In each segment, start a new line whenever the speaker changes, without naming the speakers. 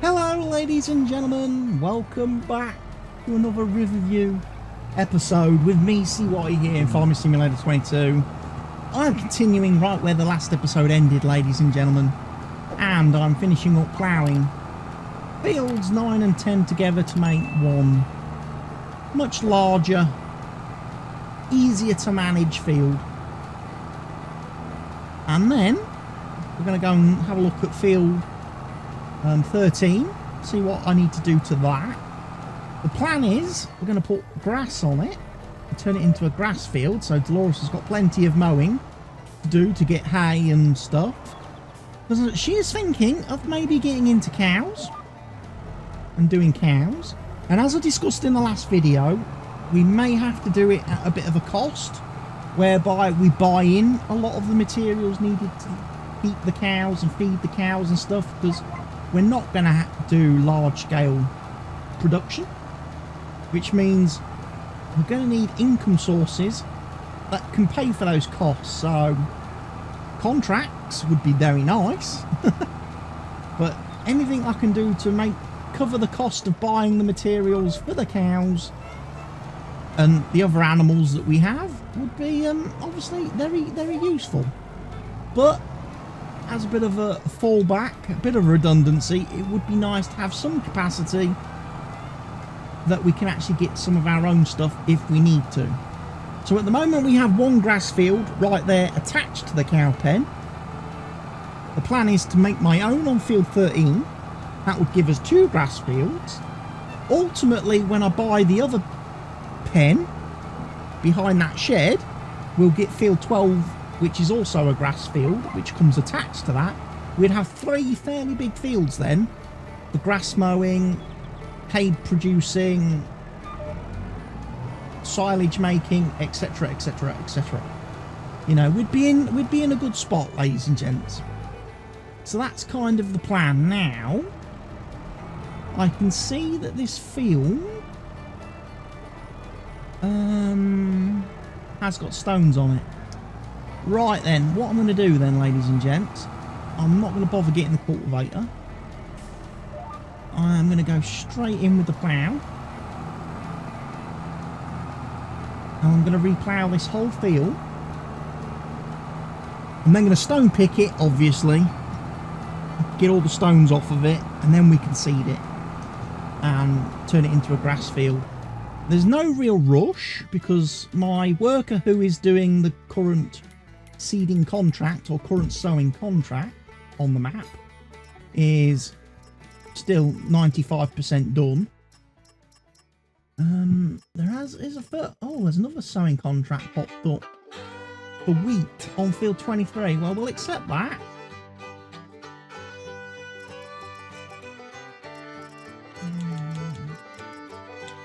Hello ladies and gentlemen, welcome back to another Riverview episode with me, CY here in Farming Simulator 22. I'm continuing right where the last episode ended, ladies and gentlemen, and I'm finishing up ploughing fields 9 and 10 together to make one much larger, easier to manage field. And then we're going to go and have a look at field 13, see what I need to do to that. The plan is we're going to put grass on it and turn it into a grass field, so Delores has got plenty of mowing to do to get hay and stuff. Because she is thinking of maybe getting into cows and doing cows. And as I discussed in the last video, we may have to do it at a bit of a cost, whereby we buy in a lot of the materials needed to keep the cows and feed the cows and stuff, because we're not going to do large-scale production, which means we're going to need income sources that can pay for those costs. So contracts would be very nice, but anything I can do to cover the cost of buying the materials for the cows and the other animals that we have would be obviously very useful. But as a bit of a fallback, a bit of redundancy, it would be nice to have some capacity that we can actually get some of our own stuff if we need to. So at the moment we have one grass field right there attached to the cow pen. The plan is to make my own on field 13. That would give us 2 grass fields. Ultimately, when I buy the other pen behind that shed, we'll get field 12, which is also a grass field, which comes attached to that. We'd have 3 fairly big fields then, for grass mowing, hay producing, silage making, etc, etc, etc. You know, we'd be in a good spot, ladies and gents. So that's kind of the plan. Now I can see that this field has got stones on it. Right then, what I'm going to do then, ladies and gents, I'm not going to bother getting the cultivator. I'm going to go straight in with the plough. And I'm going to replough this whole field. I'm then going to stone pick it, obviously. Get all the stones off of it, and then we can seed it and turn it into a grass field. There's no real rush because my worker who is doing the current seeding contract or current sowing contract on the map is still 95% done. There's another sowing contract popped up for wheat on field 23. Well, we'll accept that.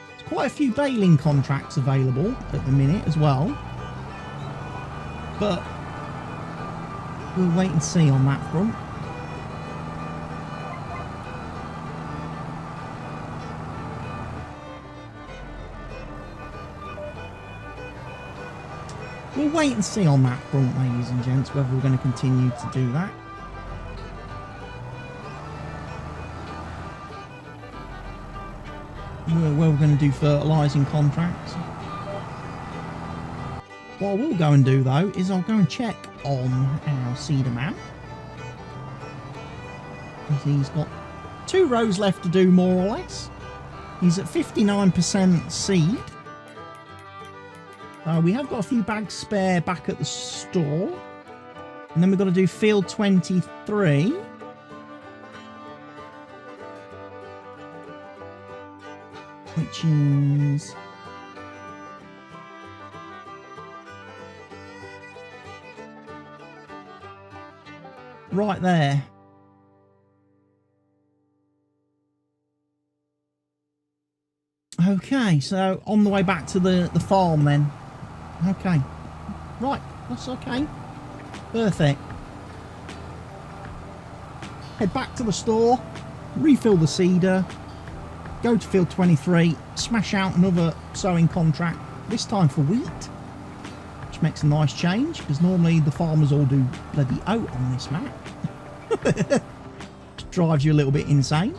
There's quite a few baling contracts available at the minute as well, but we'll wait and see on that front. We'll wait and see on that front, ladies and gents, whether we're going to continue to do that. Where we're going to do fertilising contracts. What I will go and do though is I'll go and check on our seeder man. He's got 2 rows left to do, more or less. He's at 59% seed. We have got a few bags spare back at the store. And then we've got to do field 23. Which is right there. Okay, so on the way back to the farm then. Okay. Right, that's okay. Perfect. Head back to the store, refill the seeder, go to field 23, smash out another sowing contract, this time for wheat, which makes a nice change, because normally the farmers all do bloody oat on this map. Drives you a little bit insane.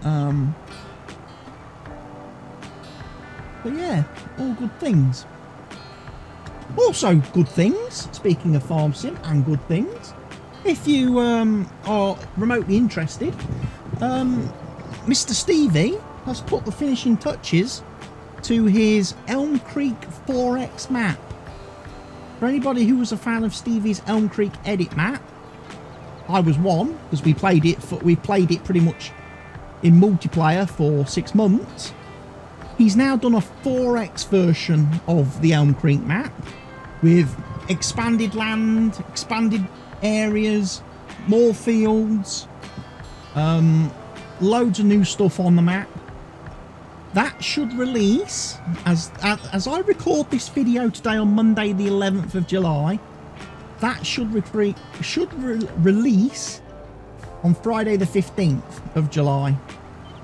But yeah, all good things. Also good things, speaking of farm sim and good things, if you are remotely interested, Mr. Stevie has put the finishing touches to his Elm Creek 4X map. For anybody who was a fan of Stevie's Elm Creek edit map, I was one, because we played it pretty much in multiplayer for 6 months. He's now done a 4X version of the Elm Creek map with expanded land, expanded areas, more fields, loads of new stuff on the map. That should release, as I record this video today on Monday the 11th of July, that should release on Friday the 15th of July.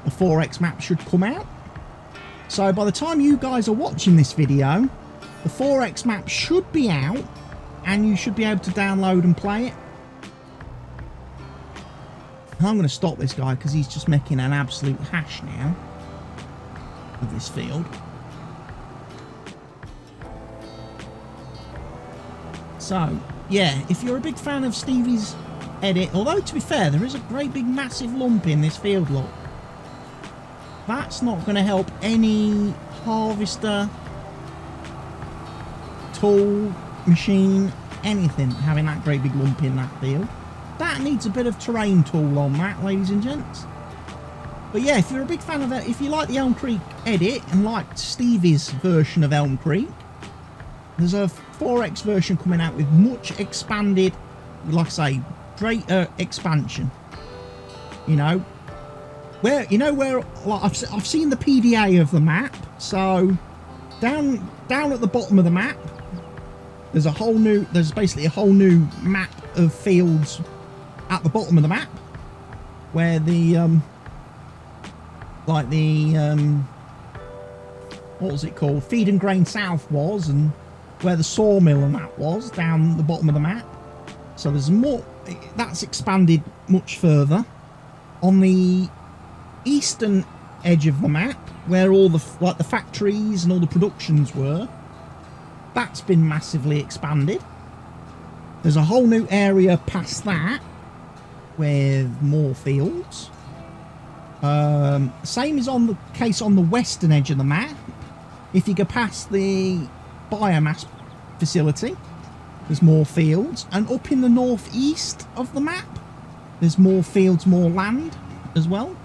The 4X map should come out. So by the time you guys are watching this video, the 4X map should be out and you should be able to download and play it. I'm going to stop this guy because he's just making an absolute hash now of this field. So yeah, if you're a big fan of Stevie's edit, although to be fair, there is a great big massive lump in this field, look. That's not going to help any harvester, tool, machine, anything, having that great big lump in that field. That needs a bit of terrain tool on that, ladies and gents. But yeah, if you're a big fan of it, if you like the Elm Creek edit and liked Stevie's version of Elm Creek, there's a 4X version coming out with much expanded, like I say, greater expansion. You know, where like I've seen the PDA of the map. So down at the bottom of the map, there's basically a whole new map of fields at the bottom of the map, where the what was it called, Feed and Grain South was, and where the sawmill and that was down the bottom of the map. So there's more, that's expanded much further. On the eastern edge of the map, where all the the factories and all the productions were, that's been massively expanded. There's a whole new area past that with more fields. Same is on the case on the western edge of the map. If you go past the biomass facility, there's more fields, and up in the northeast of the map, there's more fields, more land as well.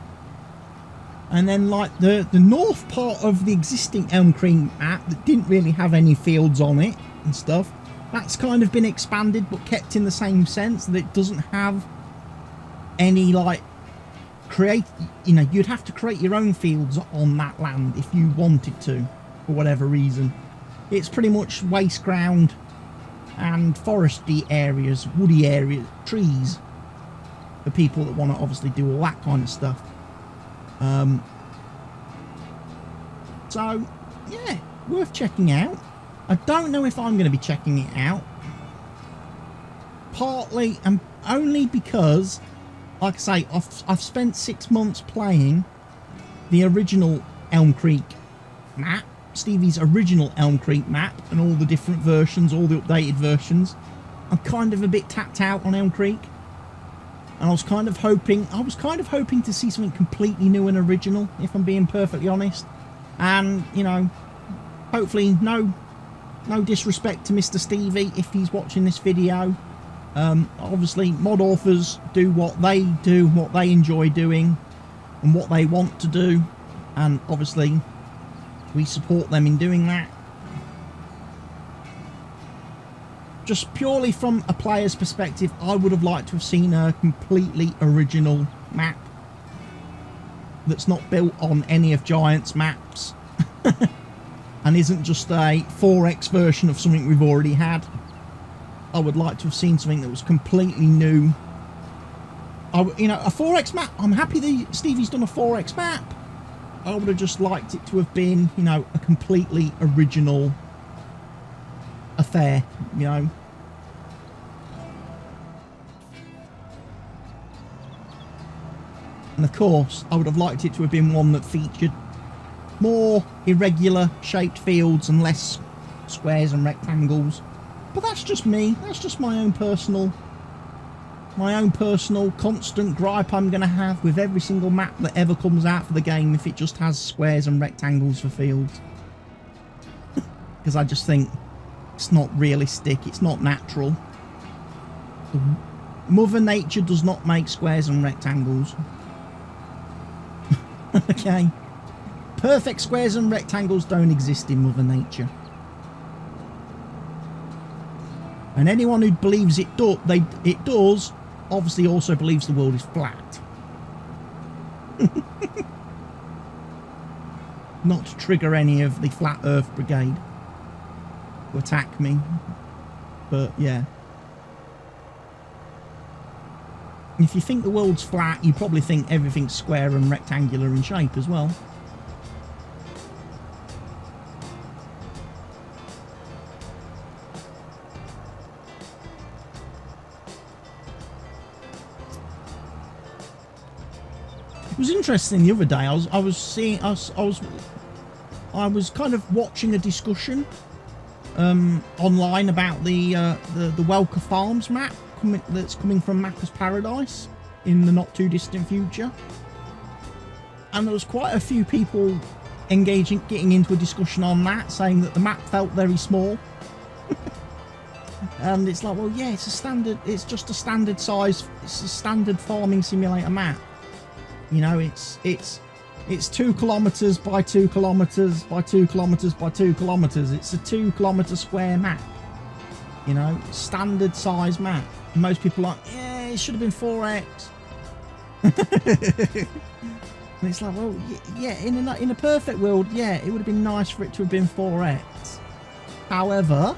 And then like the north part of the existing Elm Creek map that didn't really have any fields on it and stuff, that's kind of been expanded but kept in the same sense that it doesn't have any like you'd have to create your own fields on that land if you wanted to, for whatever reason. It's pretty much waste ground and foresty areas, woody areas, trees, for people that want to obviously do all that kind of stuff. So yeah, worth checking out. I don't know if I'm going to be checking it out, partly and only because, like I say, I've spent 6 months playing the original Elm Creek map, Stevie's original Elm Creek map, and all the different versions, all the updated versions. I'm kind of a bit tapped out on Elm Creek, and I was kind of hoping to see something completely new and original, if I'm being perfectly honest. And you know, hopefully no disrespect to Mr. Stevie if he's watching this video. Obviously mod authors do what they enjoy doing and what they want to do, and obviously we support them in doing that. Just purely from a player's perspective, I would have liked to have seen a completely original map that's not built on any of Giant's maps and isn't just a 4X version of something we've already had. I would like to have seen something that was completely new. A 4X map, I'm happy that Stevie's done a 4X map. I would have just liked it to have been, you know, a completely original affair, you know. And of course, I would have liked it to have been one that featured more irregular shaped fields and less squares and rectangles. But that's just me. That's just my own personal constant gripe I'm going to have with every single map that ever comes out for the game if it just has squares and rectangles for fields. Because I just think it's not realistic, it's not natural. Mother Nature does not make squares and rectangles. Okay. Perfect squares and rectangles don't exist in Mother Nature. And anyone who believes it does, obviously also believes the world is flat. Not to trigger any of the Flat Earth Brigade to attack me. But yeah. If you think the world's flat, you probably think everything's square and rectangular in shape as well. It was interesting the other day. I was kind of watching a discussion online about the Welker Farms map that's coming from Mapper's Paradise in the not too distant future, and there was quite a few people getting into a discussion on that, saying that the map felt very small. And it's like, well, yeah, it's just a standard size, it's a standard farming simulator map. You know, it's 2 kilometers by 2 kilometers by 2 kilometers by 2 kilometers. It's a 2 kilometer square map. You know, standard size map. And most people are like, yeah, it should have been 4x. And it's like, well, yeah, in a perfect world, yeah, it would have been nice for it to have been 4x. However,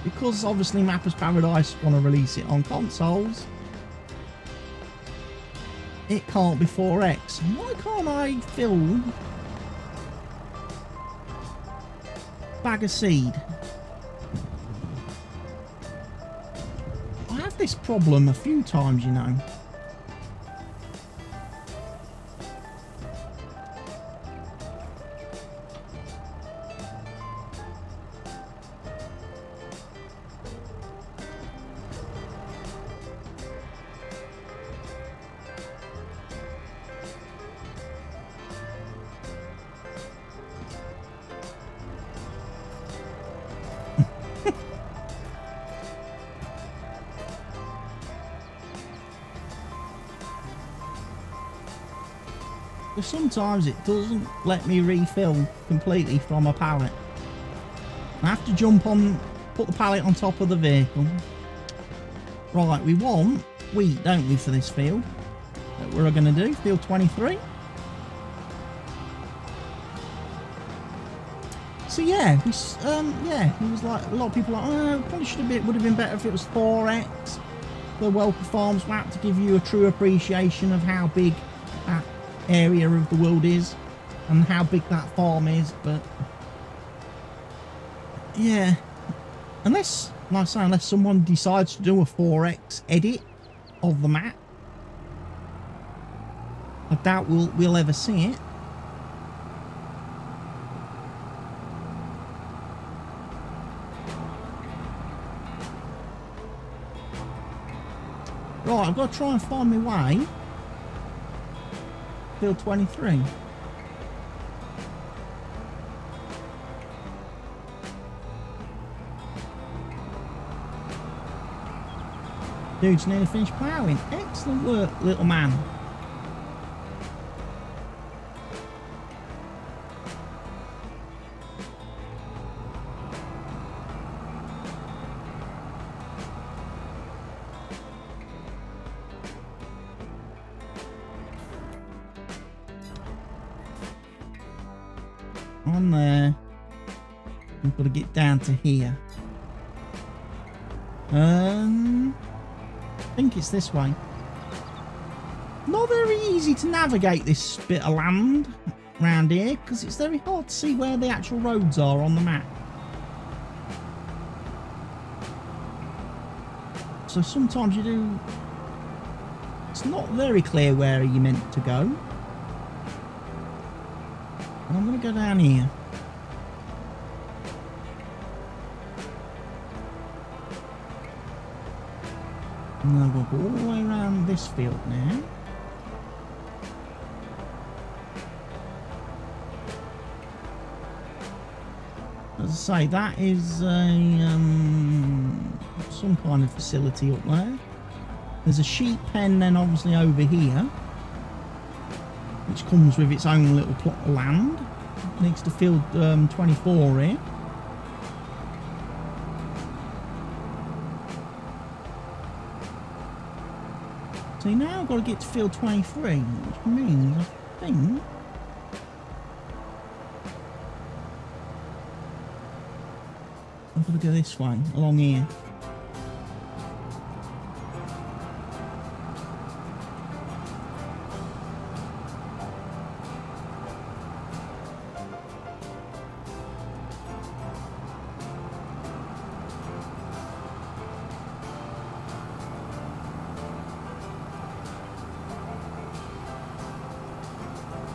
because obviously Mapper's Paradise want to release it on consoles, it can't be 4x. Why can't I fill bag of seed? I have this problem a few times, you know. Sometimes it doesn't let me refill completely from a pallet. I have to put the pallet on top of the vehicle. Right, we want wheat, don't we, for this field? That we're going to do, field 23. So yeah, it was like a lot of people are like, oh, probably would have been better if it was 4x. The Welker Farms map to give you a true appreciation of how big that area of the world is and how big that farm is. But yeah, unless, like I say, unless someone decides to do a 4x edit of the map, I doubt we'll ever see it. Right, I've got to try and find my way. Field 23. Dude's nearly finished ploughing. Excellent work, little man. On there. We've got to get down to here. I think it's this way. Not very easy to navigate this bit of land around here because it's very hard to see where the actual roads are on the map. So sometimes you do It's not very clear where you're meant to go. I'm going to go down here. And then we'll go all the way around this field now. As I say, that is a some kind of facility up there. There's a sheep pen then obviously over here, which comes with its own little plot of land next to field 24 here. See, now I've got to get to field 23, which means I think I've got to go this way, along here.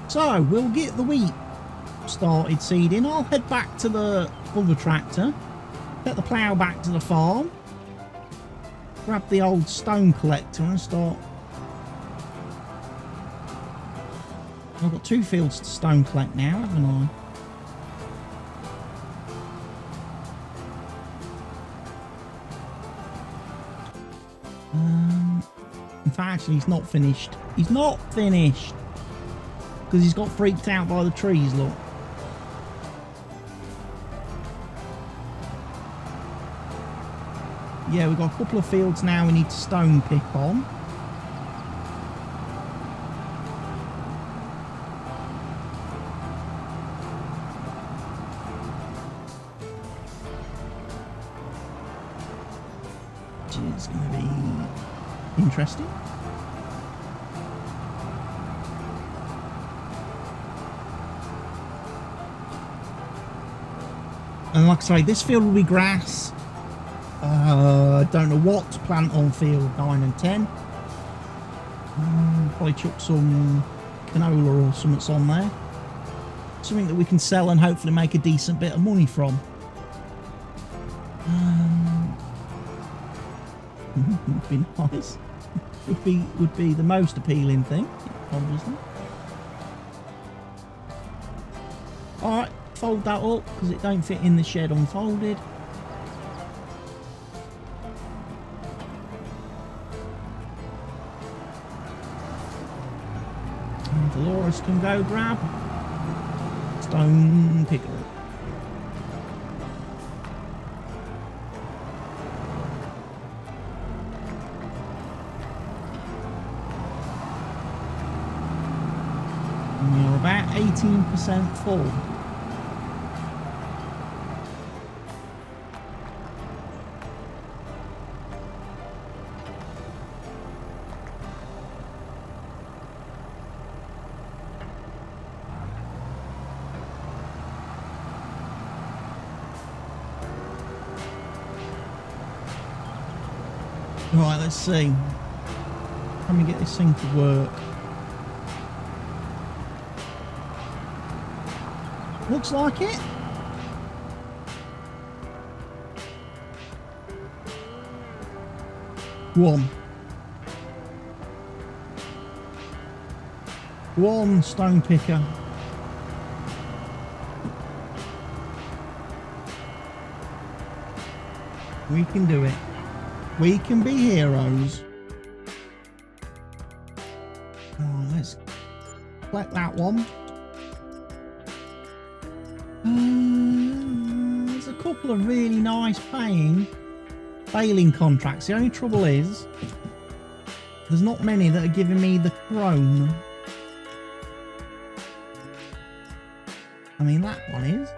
So, we'll get the wheat started seeding. I'll head back to the other tractor, get the plough back to the farm, grab the old stone collector and start. I've got 2 fields to stone collect now, haven't I? In fact, actually, he's not finished. He's not finished! Because he's got freaked out by the trees, look. Yeah, we've got a couple of fields now we need to stone pick on. Which is going to be interesting. And like I say, this field will be grass. I don't know what to plant on field 9 and 10. Probably chuck some canola or something on there. Something that we can sell and hopefully make a decent bit of money from. Would be nice. Would be the most appealing thing, obviously. Alright, fold that up because it don't fit in the shed unfolded. And Delores can go grab stone picker. And you're about 18% full. Right, let's see. Can we get this thing to work? Looks like it. One stone picker. We can do it. We can be heroes. Oh, let's collect that one. There's a couple of really nice paying baling contracts. The only trouble is there's not many that are giving me the chrome. I mean, that one is.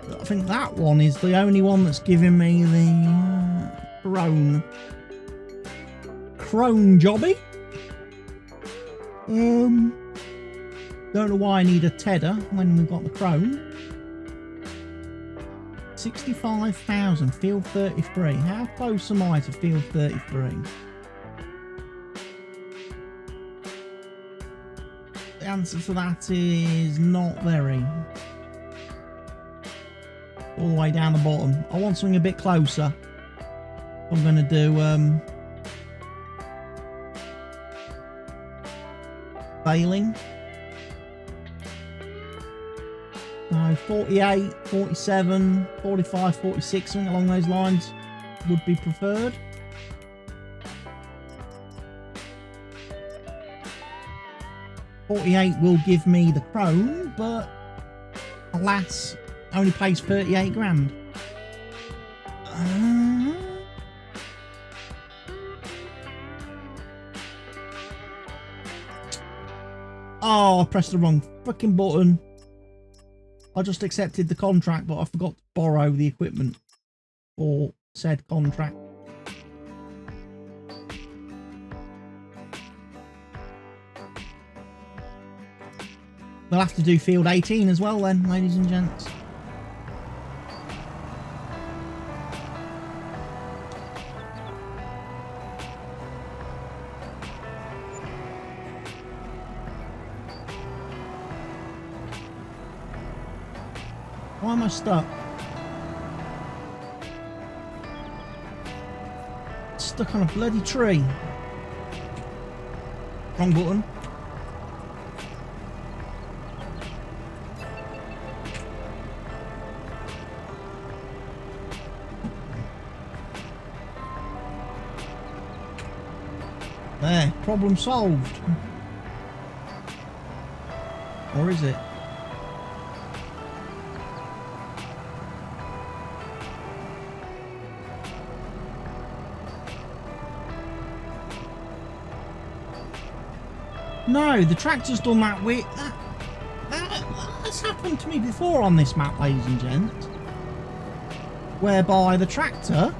I think that one is the only one that's giving me the crone jobby. Don't know why I need a tedder when we've got the crone. 65,000, field 33. How close am I to field 33? answer to that is not very. All the way down the bottom. I want something a bit closer. I'm going to do baling. No, 48, 47, 45, 46, something along those lines would be preferred. $48 will give me the chrome, but alas, only pays 38 grand. Oh, I pressed the wrong fucking button. I just accepted the contract, but I forgot to borrow the equipment for said contract. We'll have to do field 18 as well then, ladies and gents. Why am I stuck? Stuck on a bloody tree. Wrong button. There, problem solved. Or is it? No, the tractor's done that with... That's happened to me before on this map, ladies and gents. Whereby the tractor...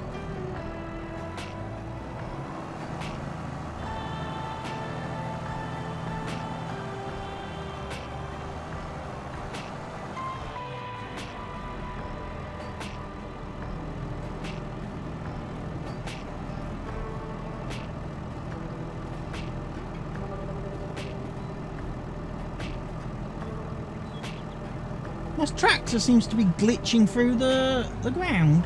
This tractor seems to be glitching through the ground.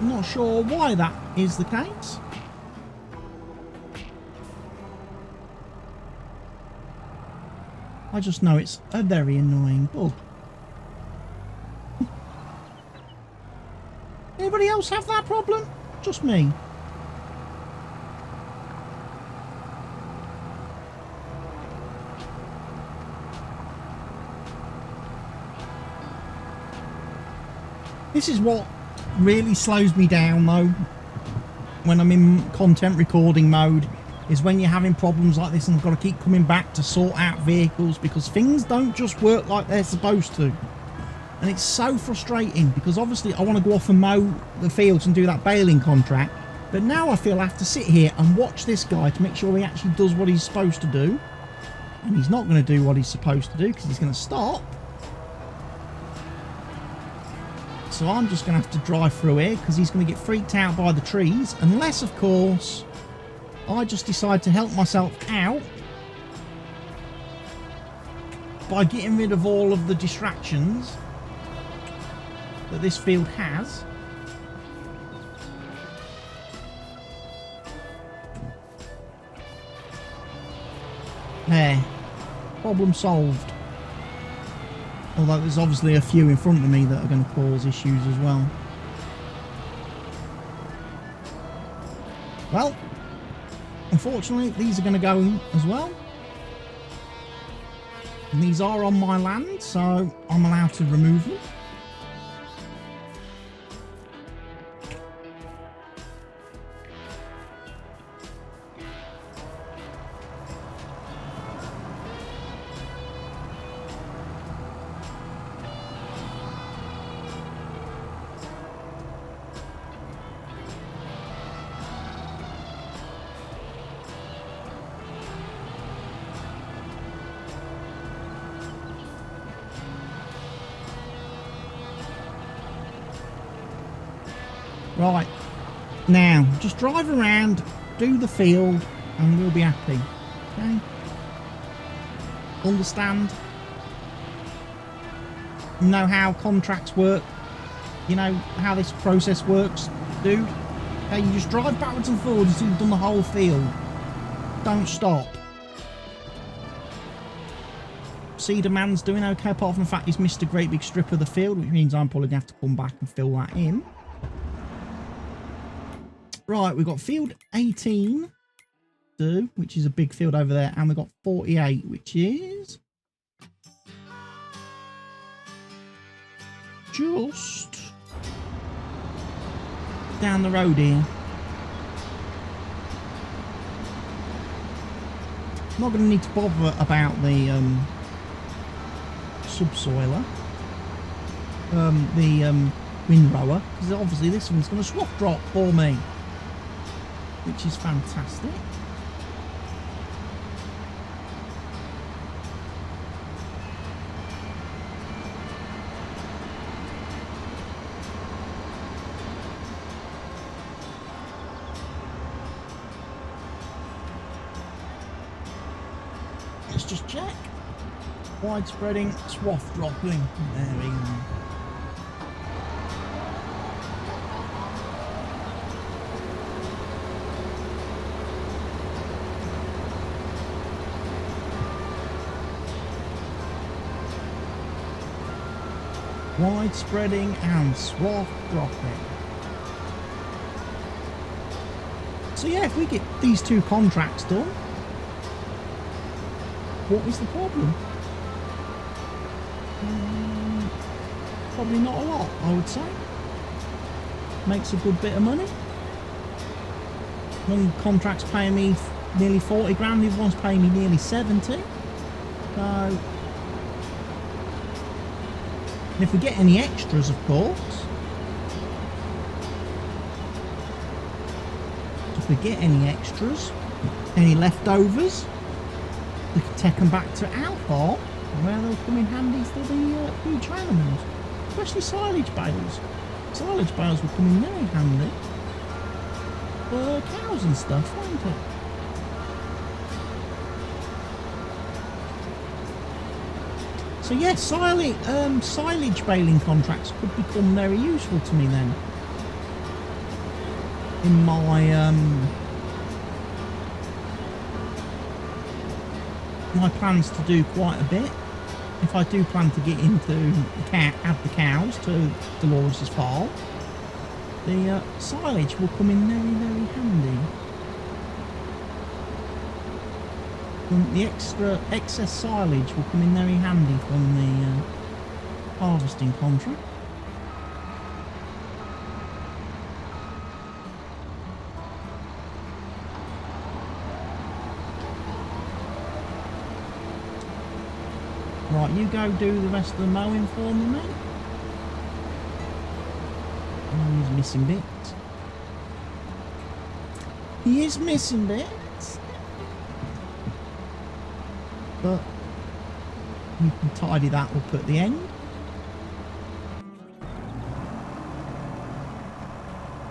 I'm not sure why that is the case. I just know it's a very annoying bug. Anybody else have that problem? Just me. This is what really slows me down though when I'm in content recording mode, is when you're having problems like this and I've got to keep coming back to sort out vehicles, because things don't just work like they're supposed to. And it's so frustrating, because obviously I want to go off and mow the fields and do that baling contract, but now I feel I have to sit here and watch this guy to make sure he actually does what he's supposed to do. And he's not going to do what he's supposed to do because he's going to stop. So I'm just going to have to drive through here because he's going to get freaked out by the trees. Unless, of course, I just decide to help myself out by getting rid of all of the distractions that this field has. There. Problem solved. Although there's obviously a few in front of me that are going to cause issues as well. Well, unfortunately, these are going to go as well. And these are on my land, so I'm allowed to remove them. Right, Now, just drive around, do the field, and we'll be happy. Okay? Understand? Know how contracts work? You know how this process works, dude? Okay, you just drive backwards and forwards until you've done the whole field. Don't stop. Seeder man's doing okay, apart from the fact he's missed a great big strip of the field, which means I'm probably going to have to come back and fill that in. Right, we've got field 18, which is a big field over there, and we've got 48, which is just down the road here. I'm not going to need to bother about the subsoiler, the windrower, because obviously this one's going to swap drop for me, which is fantastic. Let's just check. Widespreading swath dropping. There we go. Widespreading and swath dropping. So yeah, if we get these two contracts done, what is the problem? Probably not a lot, I would say. Makes a good bit of money. One contract's paying me nearly 40 grand, the other one's paying me nearly 70. So, and if we get any extras, of course. If we get any extras, any leftovers, we can take them back to our farm, where they'll come in handy for the huge animals, especially silage bales. Silage bales will come in very handy for cows and stuff, won't it? So yes, silage baling contracts could become very useful to me then. In my my plans to do quite a bit. If I do plan to get into add the cows to Delores' farm, the silage will come in very, very handy. The excess silage will come in very handy from the harvesting contract. Right, you go do the rest of the mowing for me, mate. Oh, he's missing bits. He is missing bits. But you can tidy that up at the end.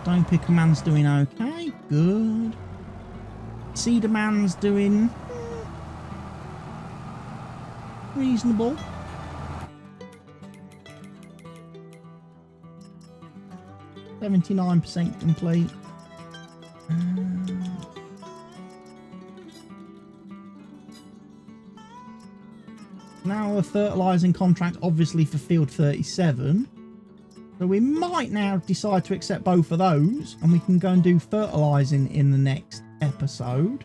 Stone picker man's doing okay. Good. Seeder man's doing reasonable. %79 complete. Now a fertilising contract, obviously for field 37. So we might now decide to accept both of those, and we can go and do fertilising in the next episode.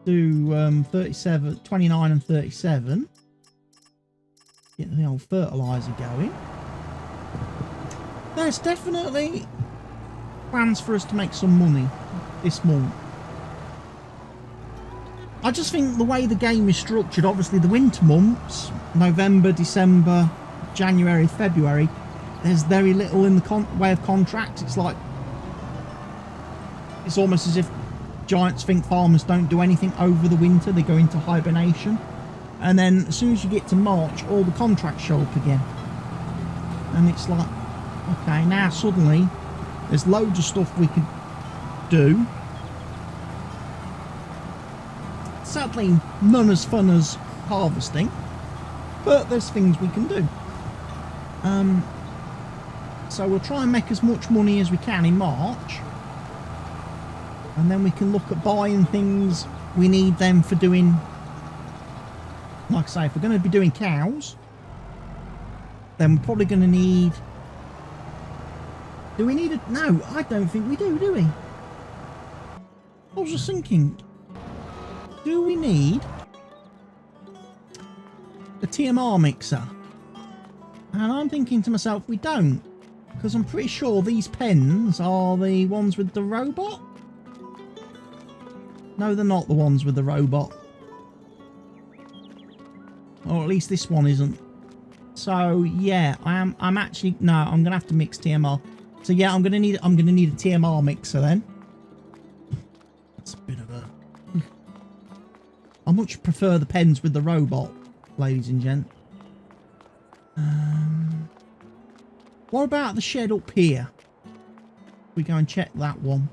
Do 37, 29 and 37. Get the old fertiliser going. There's definitely plans for us to make some money this month. I just think the way the game is structured, obviously the winter months, November, December, January, February, there's very little in the way of contracts. It's like, it's almost as if giants think farmers don't do anything over the winter. They go into hibernation. And then as soon as you get to March, all the contracts show up again. And it's like, okay, now suddenly there's loads of stuff we could do. Sadly, none as fun as harvesting, but there's things we can do. So we'll try and make as much money as we can in March, and then we can look at buying things we need them for doing. Like I say, if we're going to be doing cows, then we're probably going to need... Do we need a... No, I don't think we do we? I was just thinking, do we need a TMR mixer? And I'm thinking to myself, we don't. Because I'm pretty sure these pens are the ones with the robot. No, they're not the ones with the robot. Or at least this one isn't. So yeah, I'm actually... No, I'm gonna have to mix TMR. So yeah, I'm gonna need a TMR mixer then. That's a bit of a... I much prefer the pens with the robot, ladies and gents. What about the shed up here? We go and check that one.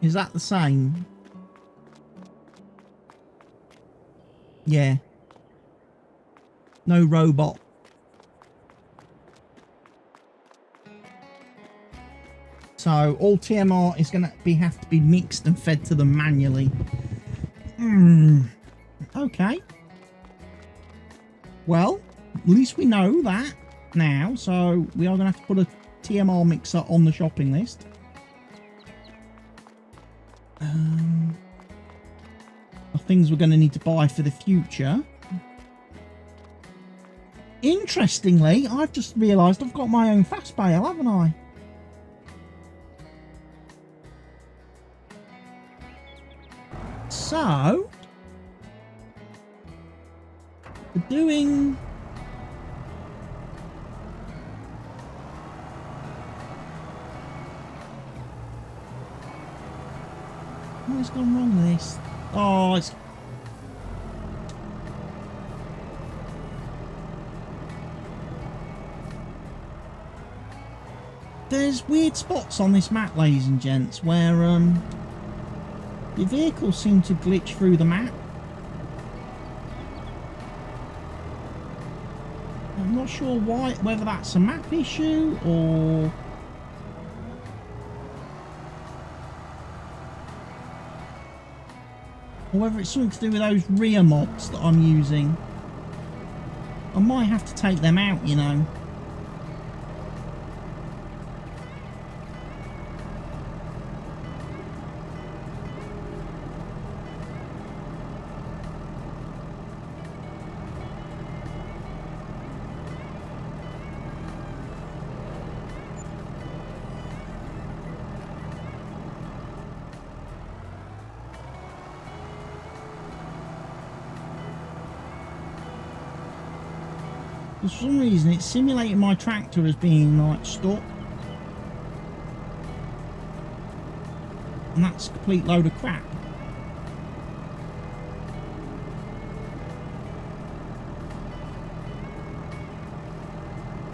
Is that the same? Yeah. No robot. So all TMR is going to have to be mixed and fed to them manually. Okay. Well, at least we know that now. So we are going to have to put a TMR mixer on the shopping list. Things we're going to need to buy for the future. Interestingly, I've just realised I've got my own fast bale, haven't I? So, we're doing... What has gone wrong with this? Oh, it's... There's weird spots on this map, ladies and gents, where the vehicles seem to glitch through the map. I'm not sure why, whether that's a map issue or whether it's something to do with those rear mods that I'm using. I might have to take them out, you know. For some reason, it's simulating my tractor as being like stuck, and that's a complete load of crap.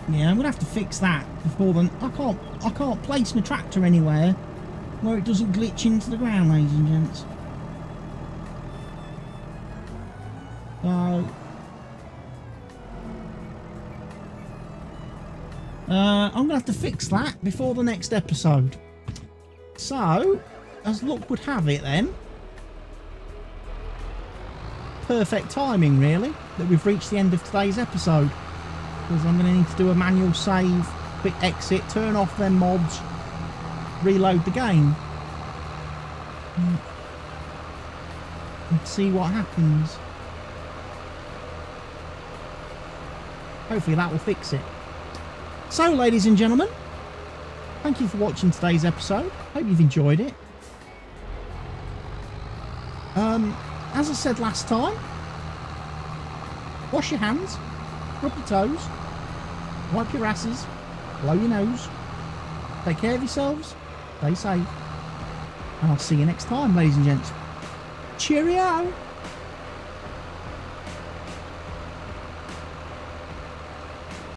Yeah, I'm gonna have to fix that before then. I can't place my tractor anywhere where it doesn't glitch into the ground, ladies and gents. So I'm going to have to fix that before the next episode. So, as luck would have it then, perfect timing really, that we've reached the end of today's episode. Because I'm going to need to do a manual save, quick exit, turn off them mods, reload the game. And see what happens. Hopefully that will fix it. So, ladies and gentlemen, thank you for watching today's episode. Hope you've enjoyed it. As I said last time, wash your hands, rub your toes, wipe your asses, blow your nose, take care of yourselves, stay safe, and I'll see you next time, ladies and gents. Cheerio!